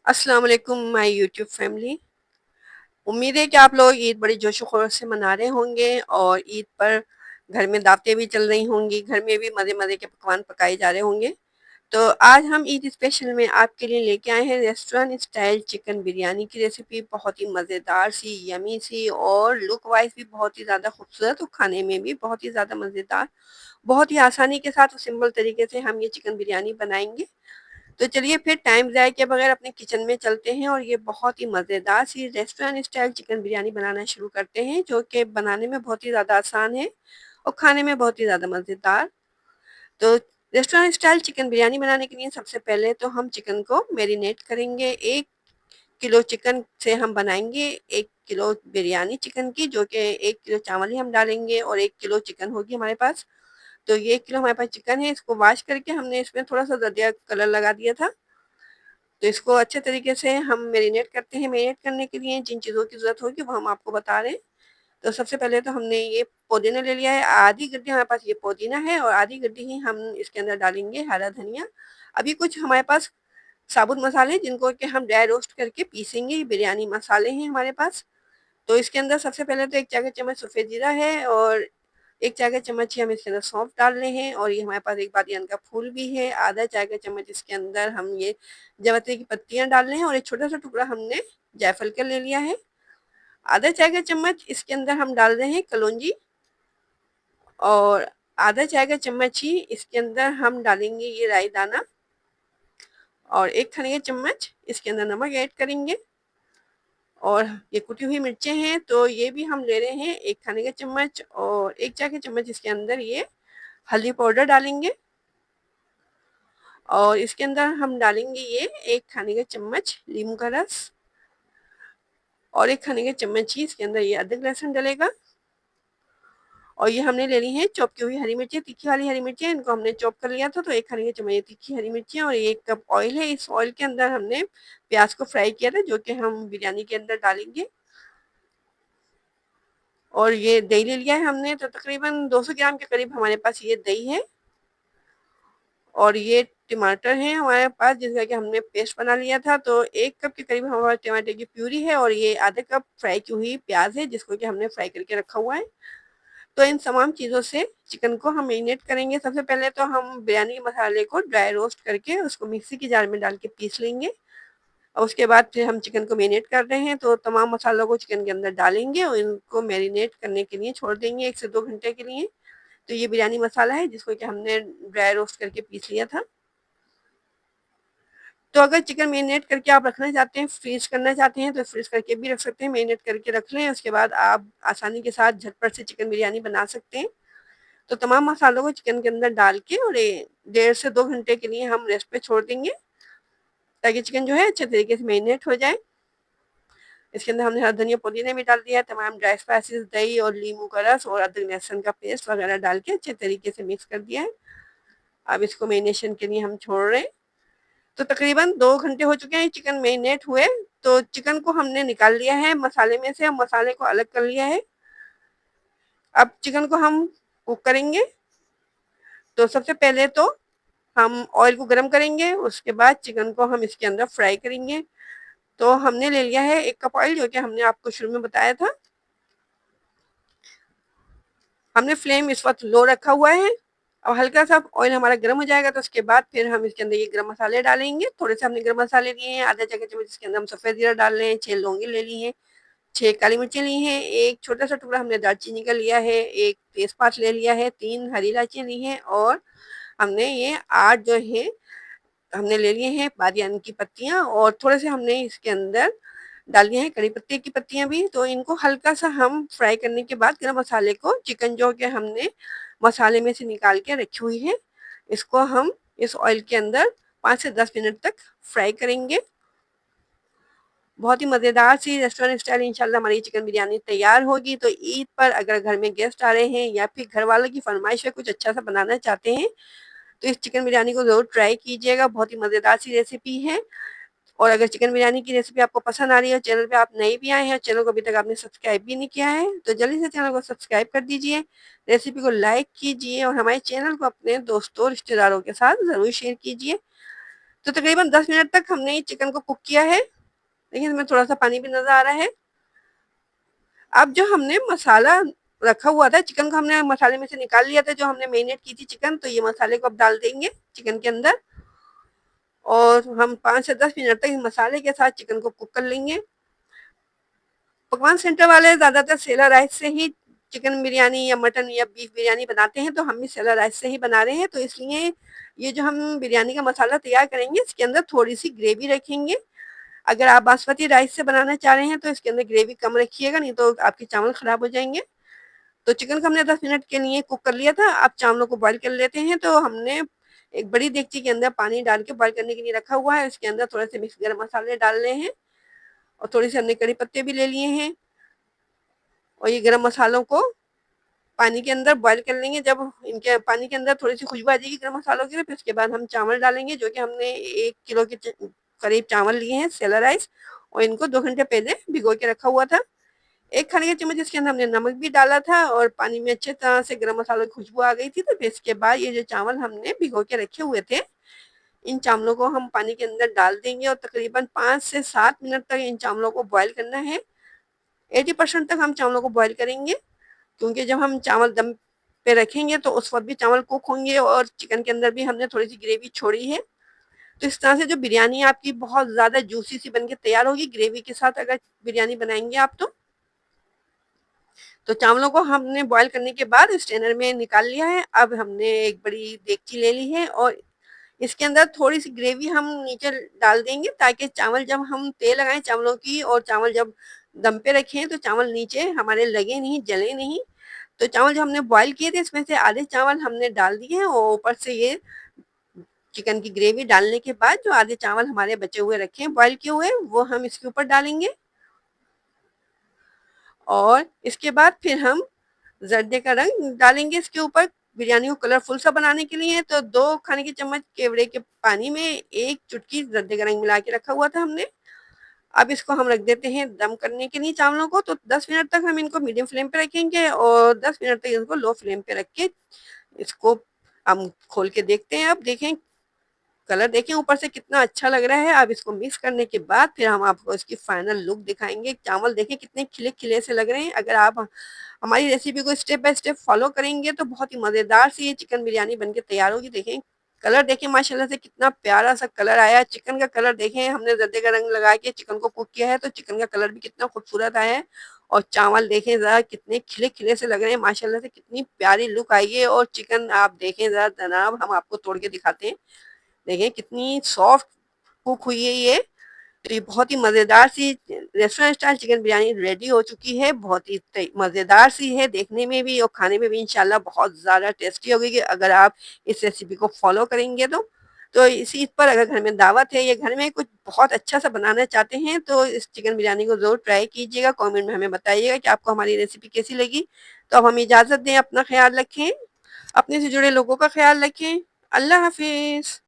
अस्सलाम वालेकुम my YouTube family. उम्मीद है कि आप लोग ईद बड़ी जोशो खरोश से मना रहे होंगे और ईद पर घर में दावतें भी चल रही होंगी, घर में भी मज़े मज़े के पकवान पकाए जा रहे होंगे। तो आज हम ईद स्पेशल में आपके लिए लेके आए हैं रेस्टोरेंट स्टाइल चिकन बिरयानी की रेसिपी। बहुत ही मज़ेदार सी, यमी सी और लुक वाइज भी बहुत ही ज़्यादा खूबसूरत और खाने में भी बहुत ही ज़्यादा मज़ेदार। बहुत ही आसानी के साथ और सिंपल तरीके से हम ये चिकन बिरयानी बनाएंगे। तो चलिए फिर टाइम ज़ाया किए बगैर अपने किचन में चलते हैं और ये बहुत ही मज़ेदार सी रेस्टोरेंट स्टाइल चिकन बिरयानी बनाना शुरू करते हैं, जो कि बनाने में बहुत ही ज़्यादा आसान है और खाने में बहुत ही ज़्यादा मज़ेदार। तो रेस्टोरेंट स्टाइल चिकन बिरयानी बनाने के लिए सबसे पहले तो हम चिकन को मैरिनेट करेंगे। 1 किलो चिकन से हम बनाएंगे 1 किलो बिरयानी चिकन की, जो कि 1 किलो चावल ही हम डालेंगे और 1 किलो चिकन होगी हमारे पास। तो ये 1 किलो हमारे पास चिकन है, इसको वॉश करके हमने इसमें थोड़ा-सा ज़र्दिया कलर लगा दिया था। तो इसको अच्छे तरीके से हम मैरिनेट करते हैं। मैरिनेट करने के लिए जिन चीज़ों की ज़रूरत होगी वो हम आपको बता रहे हैं। तो सबसे पहले तो हमने ये पुदीना ले लिया है, आधी गड्डी हमारे पास ये पुदीना है और आधी गड्डी ही हम इसके अंदर डालेंगे हरा धनिया। अभी कुछ हमारे पास साबुत मसाले जिनको कि हम ड्राई रोस्ट करके पीसेंगे, ये बिरयानी मसाले हैं हमारे पास। तो इसके अंदर सबसे पहले तो 1 चाय का चम्मच सफ़ेद जीरा है और 1 चाय का चम्मच ही हम इसके अंदर सौंफ डालने हैं और ये हमारे पास एक बादियान का फूल भी है। आधा चाय का चम्मच इसके अंदर हम ये जावित्री की पत्तियाँ डाल रहे हैं और एक छोटा-सा टुकड़ा हमने जायफल का ले लिया है। आधा चाय का चम्मच इसके अंदर हम डाल रहे हैं कलौंजी और आधा चाय का चम्मच ही इसके अंदर हम डालेंगे ये राई दाना और 1 खाने का चम्मच इसके अंदर नमक ऐड करेंगे। और ये कुटी हुई मिर्चें हैं तो ये भी हम ले रहे हैं 1 खाने का चम्मच और 1 चाय का चम्मच इसके अंदर ये हल्दी पाउडर डालेंगे और इसके अंदर हम डालेंगे ये 1 खाने का चम्मच नींबू का रस और 1 खाने का चम्मच ही इसके अंदर ये अदरक लहसुन डलेगा। और ये हमने ले ली है चॉप की हुई हरी मिर्चें, तीखी वाली हरी मिर्चें, इनको हमने चॉप कर लिया था तो 1 खाने का चम्मच ये तीखी हरी मिर्चें और 1 कप ऑयल है। इस ऑयल के अंदर हमने प्याज को फ्राई किया था, जो कि हम बिरयानी के अंदर डालेंगे। और ये दही ले लिया है हमने, तो तकरीबन 200 ग्राम के करीब हमारे पास ये दही है। और ये टमाटर है हमारे पास जिसका कि हमने पेस्ट बना लिया था, तो 1 कप के करीब हमारे टमाटर की प्यूरी है और ये आधा कप फ्राई की हुई प्याज है जिसको कि हमने फ्राई करके रखा हुआ है। तो इन तमाम चीज़ों से चिकन को हम मैरिनेट करेंगे। सबसे पहले तो हम बिरयानी के मसाले को ड्राई रोस्ट करके उसको मिक्सी की जार में डाल के पीस लेंगे और उसके बाद फिर हम चिकन को मैरिनेट कर रहे हैं तो तमाम मसालों को चिकन के अंदर डालेंगे और इनको मैरिनेट करने के लिए छोड़ देंगे 1 से 2 घंटे के लिए। तो ये बिरयानी मसाला है जिसको कि हमने ड्राई रोस्ट करके पीस लिया था। तो अगर चिकन मैरिनेट करके आप रखना चाहते हैं, फ्रीज़ करना चाहते हैं तो फ्रीज़ करके भी रख सकते हैं, मैरिनेट करके रख लें, उसके बाद आप आसानी के साथ झटपट से चिकन बिरयानी बना सकते हैं। तो तमाम मसालों को चिकन के अंदर डाल के और 1.5 से 2 घंटे के लिए हम रेस्ट पे छोड़ देंगे ताकि चिकन जो है अच्छे तरीके से मैरिनेट हो जाए। इसके अंदर हमने हरा धनिया पुदीना भी डाल दिया है, तमाम ड्राई स्पाइसेस, दही और नींबू का रस और अदरक लहसुन का पेस्ट वगैरह डाल के अच्छे तरीके से मिक्स कर दिया है। अब इसको मैरिनेशन के लिए हम छोड़ रहे हैं। तो तकरीबन 2 घंटे हो चुके हैं चिकन मैरिनेट हुए। तो चिकन को हमने निकाल लिया है मसाले में से, मसाले को अलग कर लिया है। अब चिकन को हम कुक करेंगे। तो सबसे पहले तो हम ऑयल को गरम करेंगे, उसके बाद चिकन को हम इसके अंदर फ्राई करेंगे। तो हमने ले लिया है 1 कप ऑयल, जो कि हमने आपको शुरू में बताया था। हमने फ्लेम इस वक्त लो रखा हुआ है और हल्का सा ऑयल हमारा गर्म हो जाएगा तो उसके बाद फिर हम इसके अंदर ये गरम मसाले डालेंगे। थोड़े से हमने गरम मसाले लिए हैं, आधा चाय का चम्मच इसके अंदर हम सफ़ेद जीरा डाल रहे हैं, 6 लौंगी ले ली हैं, 6 काली मिर्चें ली हैं, 1 छोटा-सा टुकड़ा हमने दालचीनी का लिया है, 1 तेज़पात ले लिया है, 3 हरी इलायचियाँ ली हैं और हमने ये 8 जो है हमने ले लिए हैं बादियान की पत्तियाँ और थोड़े से हमने इसके अंदर डाल दिए हैं कड़ी पत्ते की पत्तियाँ भी। तो इनको हल्का सा हम फ्राई करने के बाद गरम मसाले को, चिकन जो कि हमने मसाले में से निकाल के रखी हुई है, इसको हम इस ऑयल के अंदर 5 से 10 मिनट तक फ्राई करेंगे। बहुत ही मज़ेदार सी रेस्टोरेंट स्टाइल इंशाल्लाह हमारी चिकन बिरयानी तैयार होगी। तो ईद पर अगर घर में गेस्ट आ रहे हैं या फिर घर वालों की फरमाइश है कुछ अच्छा सा बनाना चाहते हैं तो इस चिकन बिरयानी को ज़रूर ट्राई कीजिएगा। बहुत ही मज़ेदार सी रेसिपी है। और अगर चिकन बिरयानी की रेसिपी आपको पसंद आ रही है, चैनल पे आप नए भी आए हैं, चैनल को अभी तक आपने सब्सक्राइब भी नहीं किया है, तो जल्दी से चैनल को सब्सक्राइब कर दीजिए, रेसिपी को लाइक कीजिए और हमारे चैनल को अपने दोस्तों, रिश्तेदारों के साथ ज़रूर शेयर कीजिए। तो तकरीबन 10 मिनट तक हमने चिकन को कुक किया है। देखिए इसमें थोड़ा-सा पानी भी नज़र आ रहा है। अब जो हमने मसाला रखा हुआ था, चिकन को हमने मसाले में से निकाल लिया था, जो हमने मैरिनेट की थी चिकन, तो ये मसाले को अब डाल देंगे चिकन के अंदर और हम 5 से 10 मिनट तक इस मसाले के साथ चिकन को कुक कर लेंगे। पकवान सेंटर वाले ज़्यादातर सेला राइस से ही चिकन बिरयानी या मटन या बीफ बिरयानी बनाते हैं, तो हम भी सेला राइस से ही बना रहे हैं। तो इसलिए ये जो हम बिरयानी का मसाला तैयार करेंगे, इसके अंदर थोड़ी-सी ग्रेवी रखेंगे। अगर आप बासमती राइस से बनाना चाह रहे हैं, तो इसके अंदर ग्रेवी कम रखिएगा, नहीं तो आपके चावल खराब हो जाएँगे। तो चिकन को हमने 10 मिनट के लिए कुक कर लिया था। अब चावलों को बॉयल कर लेते हैं। तो हमने एक बड़ी देगची के अंदर पानी डाल के बॉयल करने के लिए रखा हुआ है। इसके अंदर थोड़े से मिक्स गरम मसाले डालने हैं और थोड़ी सी हमने कड़ी पत्ते भी ले लिए हैं और ये गरम मसालों को पानी के अंदर बॉयल कर लेंगे। जब इनके पानी के अंदर थोड़ी सी खुशबू आ जाएगी गरम मसालों की, फिर उसके बाद हम चावल डालेंगे, जो कि हमने 1 किलो के करीब चावल लिए हैं सेला राइस और इनको 2 घंटे पहले भिगो के रखा हुआ था। 1 खाने का चम्मच इसके अंदर हमने नमक भी डाला था और पानी में अच्छे तरह से गरम मसालों की खुशबू आ गई थी। तो फिर इसके बाद ये जो चावल हमने भिगो के रखे हुए थे, इन चावलों को हम पानी के अंदर डाल देंगे और तकरीबन 5 से 7 मिनट तक इन चावलों को बॉयल करना है। 80% तक हम चावलों को बॉयल करेंगे, क्योंकि जब हम चावल दम पे रखेंगे तो उस वक़्त भी चावल कुक होंगे और चिकन के अंदर भी हमने थोड़ी-सी ग्रेवी छोड़ी है। तो इस तरह से जो बिरयानी आपकी बहुत ज़्यादा जूसी सी बन के तैयार होगी ग्रेवी के साथ, अगर बिरयानी बनाएँगे आप तो। तो चावलों को हमने बॉयल करने के बाद स्ट्रेनर में निकाल लिया है। अब हमने एक बड़ी देगची ले ली है और इसके अंदर थोड़ी-सी ग्रेवी हम नीचे डाल देंगे, ताकि चावल जब हम तेल लगाएँ चावलों की और चावल जब दम पे रखें तो चावल नीचे हमारे लगे नहीं, जले नहीं। तो चावल जो हमने बॉयल किए थे, इसमें से आधे चावल हमने डाल दिए हैं और ऊपर से ये चिकन की ग्रेवी डालने के बाद जो आधे चावल हमारे बचे हुए रखे हैं बॉयल किए हुए, वो हम इसके ऊपर डालेंगे और इसके बाद फिर हम ज़र्दे का रंग डालेंगे इसके ऊपर। बिरयानी को कलरफुल सा बनाने के लिए तो 2 खाने के चम्मच केवड़े के पानी में 1 चुटकी ज़र्दे का रंग मिला के रखा हुआ था हमने। अब इसको हम रख देते हैं दम करने के लिए चावलों को। तो 10 मिनट तक हम इनको मीडियम फ्लेम पे रखेंगे और 10 मिनट तक इनको लो फ्लेम पे रख के इसको हम खोल के देखते हैं। अब देखें, कलर देखें ऊपर से कितना अच्छा लग रहा है। अब इसको मिक्स करने के बाद फिर हम आपको इसकी फाइनल लुक दिखाएँगे। चावल देखें कितने खिले-खिले से लग रहे हैं। अगर आप हमारी रेसिपी को स्टेप बाय स्टेप फॉलो करेंगे तो बहुत ही मज़ेदार सी ये चिकन बिरयानी बनके तैयार होगी। देखें, कलर देखें माशाल्लाह से कितना प्यारा सा कलर आया है। चिकन का कलर देखें, हमने ज़र्दे का रंग लगा के चिकन को कुक किया है, तो चिकन का कलर भी कितना खूबसूरत आया है और चावल देखें ज़रा कितने खिले-खिले से लग रहे हैं। माशाल्लाह से कितनी प्यारी लुक आई है और चिकन आप देखें ज़रा जनाब, हम आपको तोड़ के दिखाते हैं। देखिए कितनी सॉफ्ट कुक हुई है ये। तो ये बहुत ही मज़ेदार सी restaurant style chicken biryani ready हो चुकी है। बहुत ही मज़ेदार सी है देखने में भी और खाने में भी इंशाल्लाह बहुत ज़्यादा टेस्टी होगी अगर आप इस रेसिपी को फॉलो करेंगे तो। तो इसी ईद पर अगर घर में दावत है या घर में कुछ बहुत अच्छा सा बनाना चाहते हैं तो इस चिकन बिरयानी को ज़रूर ट्राई कीजिएगा। कमेंट में हमें बताइएगा कि आपको हमारी रेसिपी कैसी लगी। तो अब हमें इजाज़त दें, अपना ख़्याल रखें, अपने से जुड़े लोगों का ख़्याल रखें। अल्लाह हाफ़िज़।